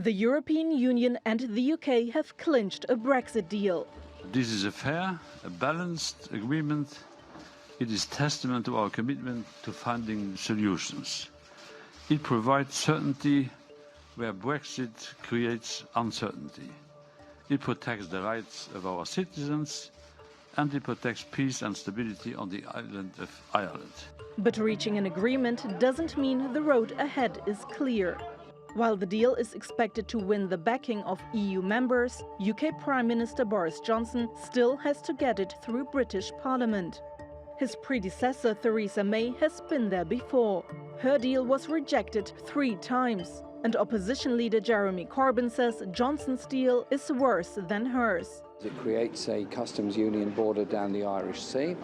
The European Union and the UK have clinched a Brexit deal. This is a fair, a balanced agreement. It is testament to our commitment to finding solutions. It provides certainty where Brexit creates uncertainty. It protects the rights of our citizens, and it protects peace and stability on the island of Ireland. But reaching an agreement doesn't mean the road ahead is clear. While the deal is expected to win the backing of EU members, UK Prime Minister Boris Johnson still has to get it through British Parliament. His predecessor Theresa May has been there before. Her deal was rejected 3 times. And opposition leader Jeremy Corbyn says Johnson's deal is worse than hers. It creates a customs union border down the Irish Sea.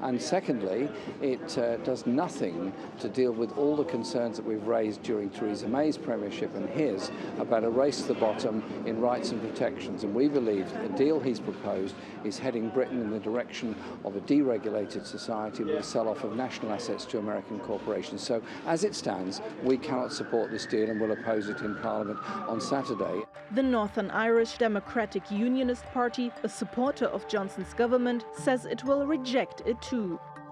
And secondly, it does nothing to deal with all the concerns that we've raised during Theresa May's premiership and his about a race to the bottom in rights and protections. And we believe that the deal he's proposed is heading Britain in the direction of a deregulated society with a sell-off of national assets to American corporations. So as it stands, we cannot support this deal and will oppose it in Parliament on Saturday. The Northern Irish Democratic Unionist Party, a supporter of Johnson's government, says it will reject it too.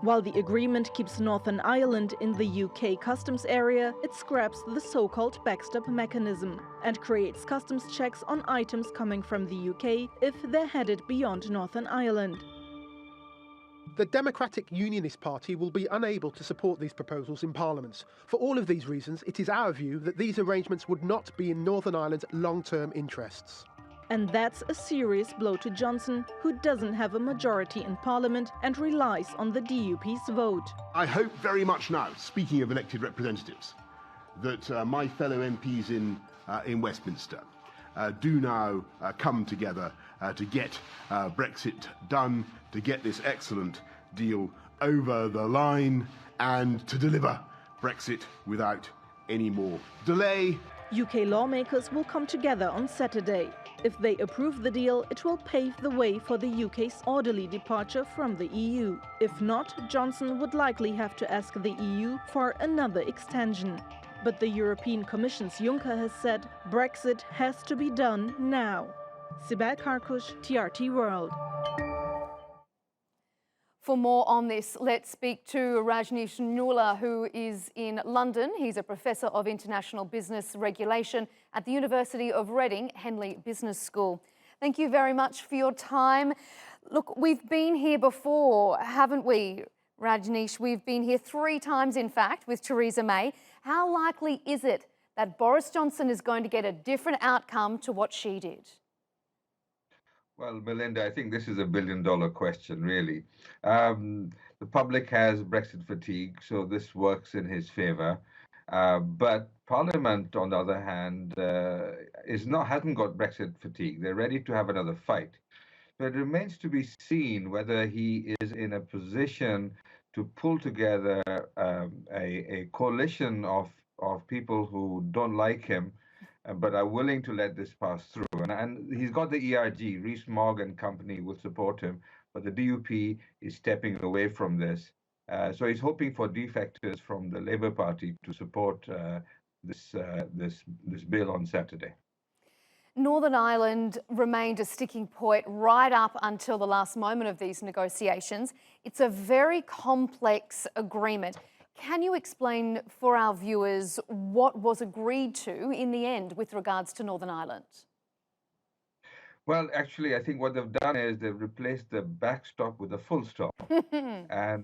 While the agreement keeps Northern Ireland in the UK customs area, it scraps the so-called backstop mechanism and creates customs checks on items coming from the UK if they're headed beyond Northern Ireland. The Democratic Unionist Party will be unable to support these proposals in Parliament. For all of these reasons, it is our view that these arrangements would not be in Northern Ireland's long-term interests. And that's a serious blow to Johnson, who doesn't have a majority in Parliament and relies on the DUP's vote. I hope very much now, speaking of elected representatives, that my fellow MPs in Westminster do now come together to get Brexit done, to get this excellent deal over the line and to deliver Brexit without any more delay. UK lawmakers will come together on Saturday. If they approve the deal, it will pave the way for the UK's orderly departure from the EU. If not, Johnson would likely have to ask the EU for another extension. But the European Commission's Juncker has said Brexit has to be done now. Sibel Karkus, TRT World. For more on this, let's speak to Rajneesh Narula, who is in London. He's a Professor of International Business Regulation at the University of Reading, Henley Business School. Thank you very much for your time. Look, we've been here before, haven't we, Rajneesh? We've been here 3 times, in fact, with Theresa May. How likely is it that Boris Johnson is going to get a different outcome to what she did? Well, Melinda, I think this is a billion-dollar question, really. The public has Brexit fatigue, so this works in his favour. But Parliament, on the other hand, hasn't got Brexit fatigue. They're ready to have another fight. So it remains to be seen whether he is in a position to pull together a coalition of people who don't like him, but are willing to let this pass through. And he's got the ERG, Rees-Mogg and company will support him, but the DUP is stepping away from this. So he's hoping for defectors from the Labour Party to support this bill on Saturday. Northern Ireland remained a sticking point right up until the last moment of these negotiations. It's a very complex agreement. Can you explain for our viewers what was agreed to in the end with regards to Northern Ireland? Well, actually, I think what they've done is they've replaced the backstop with a full stop. And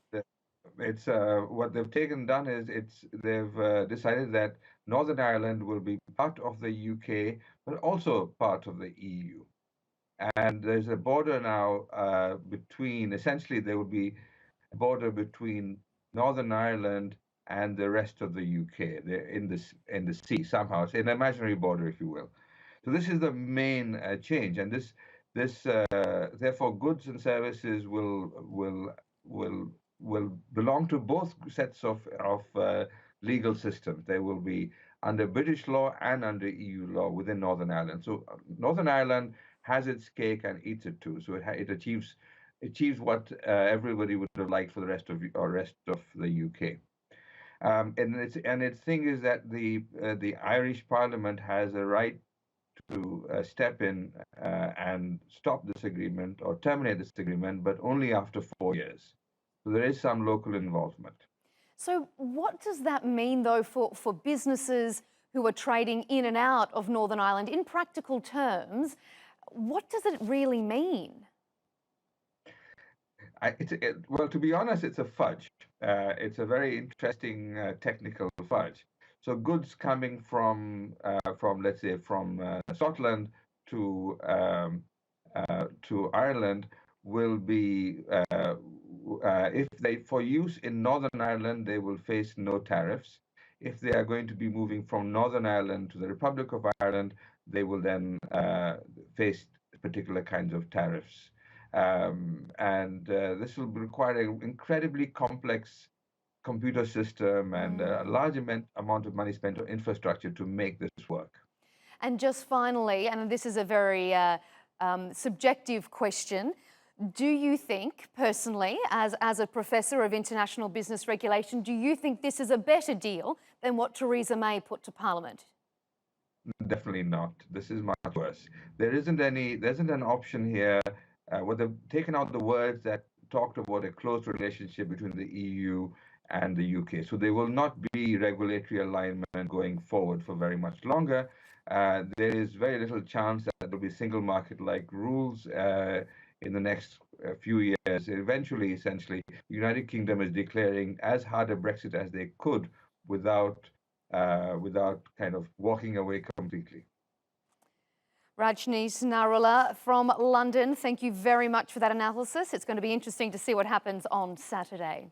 it's what they've done is they've decided that Northern Ireland will be part of the UK, but also part of the EU. And there's a border now essentially there will be a border between Northern Ireland and the rest of the UK. They're in the sea somehow. It's an imaginary border, if you will. So this is the main change, and this therefore goods and services will belong to both sets of legal systems. They will be under British law and under EU law within Northern Ireland. So Northern Ireland has its cake and eats it too. So it achieves what everybody would have liked for the rest of the UK. And its thing is that the Irish Parliament has a right to step in and stop this agreement or terminate this agreement, but only after 4 years. So there is some local involvement. So what does that mean, though, for businesses who are trading in and out of Northern Ireland? In practical terms, what does it really mean? Well, to be honest, it's a fudge. It's a very interesting technical fudge. So goods coming from let's say, from Scotland to Ireland will be, if they for use in Northern Ireland, they will face no tariffs. If they are going to be moving from Northern Ireland to the Republic of Ireland, they will then face particular kinds of tariffs. This will require an incredibly complex computer system and a large amount of money spent on infrastructure to make this work. And just finally, and this is a very subjective question, do you think, personally, as a professor of international business regulation, do you think this is a better deal than what Theresa May put to Parliament? Definitely not. This is much worse. There isn't an option here. Well, they've taken out the words that talked about a close relationship between the EU and the UK. So there will not be regulatory alignment going forward for very much longer. There is very little chance that there will be single market-like rules in the next few years. Eventually, essentially, the United Kingdom is declaring as hard a Brexit as they could without kind of walking away completely. Rajneesh Narula from London, thank you very much for that analysis. It's going to be interesting to see what happens on Saturday.